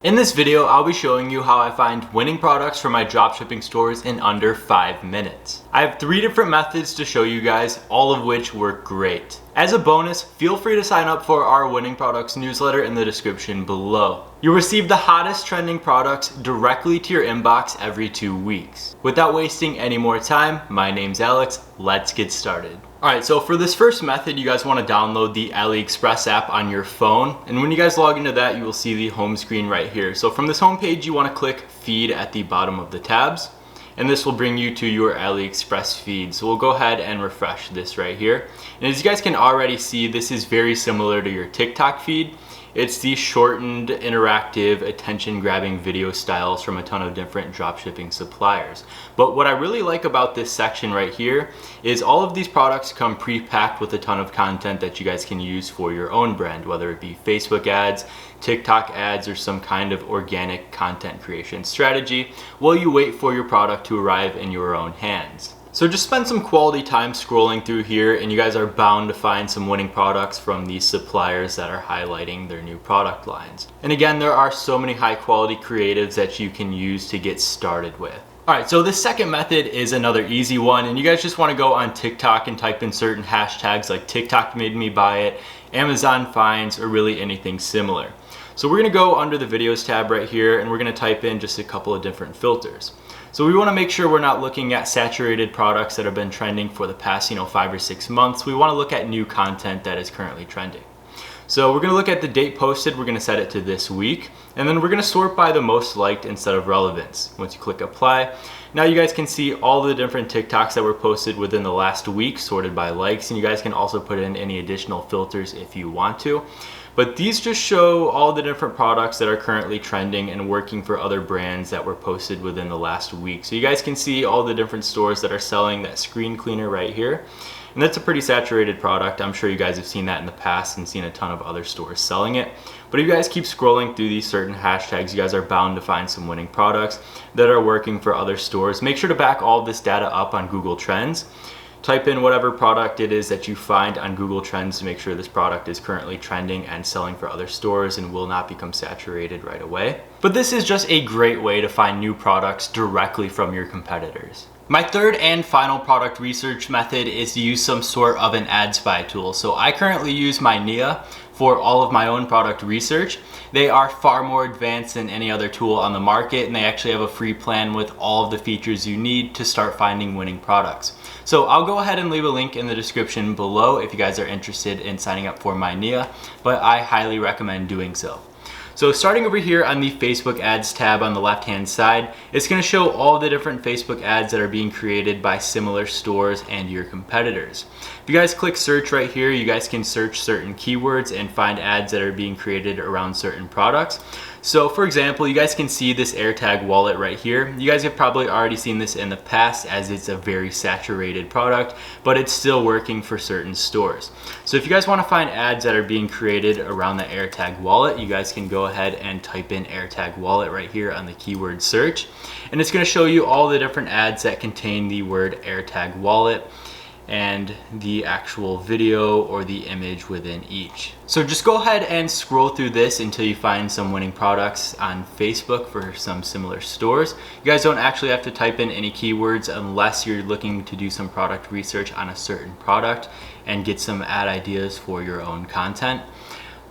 In this video, I'll be showing you how I find winning products for my dropshipping stores in under 5 minutes. I have 3 different methods to show you guys, all of which work great. As a bonus, feel free to sign up for our winning products newsletter in the description below. You'll receive the hottest trending products directly to your inbox every 2 weeks. Without wasting any more time, my name's Alex, let's get started. Alright, so for this first method, you guys want to download the Aliexpress app on your phone. And when you guys log into that, you will see the home screen right here. So from this home page, you want to click Feed at the bottom of the tabs. And this will bring you to your Aliexpress feed. So we'll go ahead and refresh this right here. And as you guys can already see, this is very similar to your TikTok feed. It's the shortened, interactive, attention-grabbing video styles from a ton of different dropshipping suppliers. But what I really like about this section right here is all of these products come pre-packed with a ton of content that you guys can use for your own brand, whether it be Facebook ads, TikTok ads, or some kind of organic content creation strategy while you wait for your product to arrive in your own hands. So just spend some quality time scrolling through here and you guys are bound to find some winning products from these suppliers that are highlighting their new product lines. And again, there are so many high quality creatives that you can use to get started with. Alright, so this second method is another easy one, and you guys just want to go on TikTok and type in certain hashtags like TikTok made me buy it, Amazon finds, or really anything similar. So we're going to go under the videos tab right here and we're going to type in just a couple of different filters. So we want to make sure we're not looking at saturated products that have been trending for the past 5 or 6 months. We want to look at new content that is currently trending. So we're going to look at the date posted, we're going to set it to this week, and then we're going to sort by the most liked instead of relevance. Once you click apply, now you guys can see all the different TikToks that were posted within the last week sorted by likes, and you guys can also put in any additional filters if you want to. But these just show all the different products that are currently trending and working for other brands that were posted within the last week. So you guys can see all the different stores that are selling that screen cleaner right here. And that's a pretty saturated product. I'm sure you guys have seen that in the past and seen a ton of other stores selling it. But if you guys keep scrolling through these certain hashtags, you guys are bound to find some winning products that are working for other stores. Make sure to back all of this data up on Google Trends. Type in whatever product it is that you find on Google Trends to make sure this product is currently trending and selling for other stores and will not become saturated right away. But this is just a great way to find new products directly from your competitors. My third and final product research method is to use some sort of an AdSpy tool. So I currently use my Nia for all of my own product research. They are far more advanced than any other tool on the market, and they actually have a free plan with all of the features you need to start finding winning products. So I'll go ahead and leave a link in the description below if you guys are interested in signing up for my Nia, but I highly recommend doing so. So starting over here on the Facebook ads tab on the left hand side, it's going to show all the different Facebook ads that are being created by similar stores and your competitors. If you guys click search right here, you guys can search certain keywords and find ads that are being created around certain products. So for example, you guys can see this AirTag wallet right here. You guys have probably already seen this in the past as it's a very saturated product, but it's still working for certain stores. So if you guys want to find ads that are being created around the AirTag wallet, you guys can go ahead and type in AirTag wallet right here on the keyword search. And it's going to show you all the different ads that contain the word AirTag wallet and the actual video or the image within each. So just go ahead and scroll through this until you find some winning products on Facebook for some similar stores. You guys don't actually have to type in any keywords unless you're looking to do some product research on a certain product and get some ad ideas for your own content.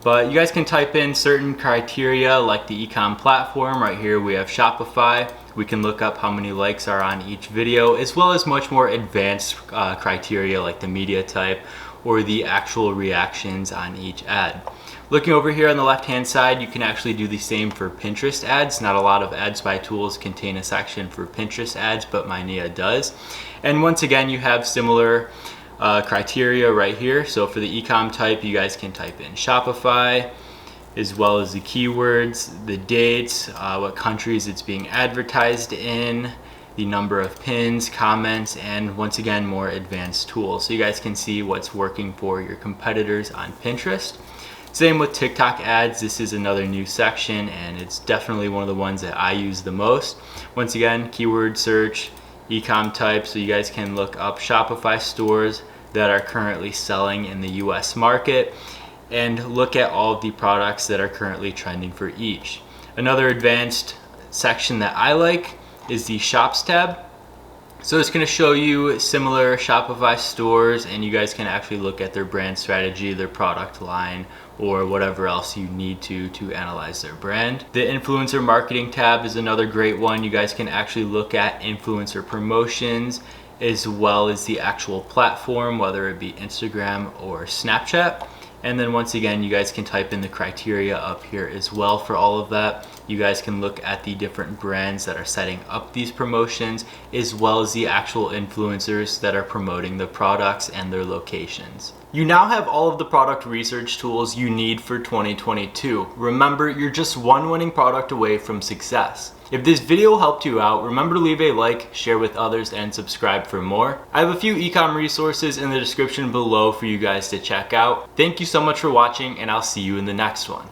But you guys can type in certain criteria like the ecom platform. Right here we have Shopify. We can look up how many likes are on each video, as well as much more advanced criteria like the media type or the actual reactions on each ad. Looking over here on the left hand side, you can actually do the same for Pinterest ads. Not a lot of AdSpy tools contain a section for Pinterest ads, but my Nia does. And once again, you have similar criteria right here. So for the ecom type, you guys can type in Shopify, as well as the keywords, the dates, what countries it's being advertised in, the number of pins, comments, and once again, more advanced tools. So you guys can see what's working for your competitors on Pinterest. Same with TikTok ads. This is another new section, and it's definitely one of the ones that I use the most. Once again, keyword search, ecom type, so you guys can look up Shopify stores that are currently selling in the US market and look at all of the products that are currently trending for each. Another advanced section that I like is the Shops tab. So it's going to show you similar Shopify stores, and you guys can actually look at their brand strategy, their product line, or whatever else you need to analyze their brand. The influencer marketing tab is another great one. You guys can actually look at influencer promotions as well as the actual platform, whether it be Instagram or Snapchat. And then once again, you guys can type in the criteria up here as well for all of that. You guys can look at the different brands that are setting up these promotions, as well as the actual influencers that are promoting the products and their locations. You now have all of the product research tools you need for 2022. Remember, you're just one winning product away from success. If this video helped you out, remember to leave a like, share with others, and subscribe for more. I have a few ecom resources in the description below for you guys to check out. Thank you so much for watching, and I'll see you in the next one.